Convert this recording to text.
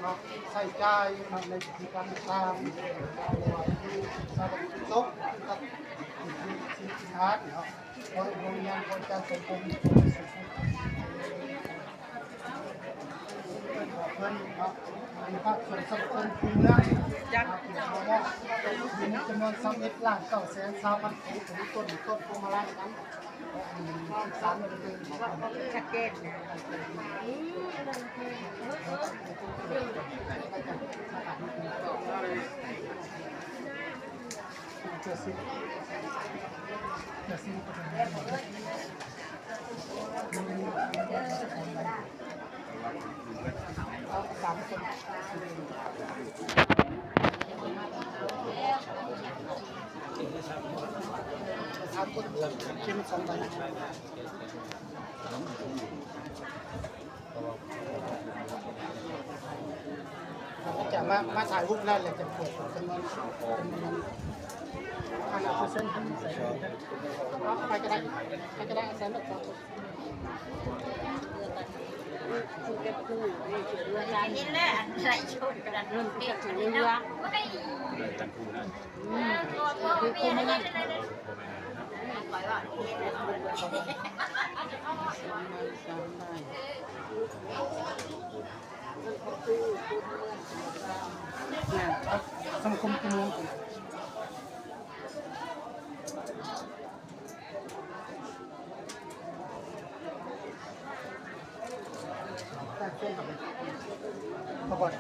เนาะใส่ใจในกิจกรรมต่างๆที่สร้างโต๊ะกับสินค้าเนาะโรงงานบริการสังคมเพิ่นเนาะมีภาคส่วนสำคัญคือเมืองจักเพราะว่ามีจำนวน31ล้าน9แสน3พันต้นพวงมาลัยนั้น13มันเป็นชัดเจนจะสิ้น3 คนเข้ม2 ใบเราจะมาถ่ายรูปแล้วเลยจะเปิดจำนวน5%ใครก็ได้แสนแบบคือจะพูดนี่คือเรือการนี่แหละใส่ชุดกันเริ่มเปียกเรือคือคุณไม่ได้ปล่อยว่าสังคมกลุ่มขอบคุณ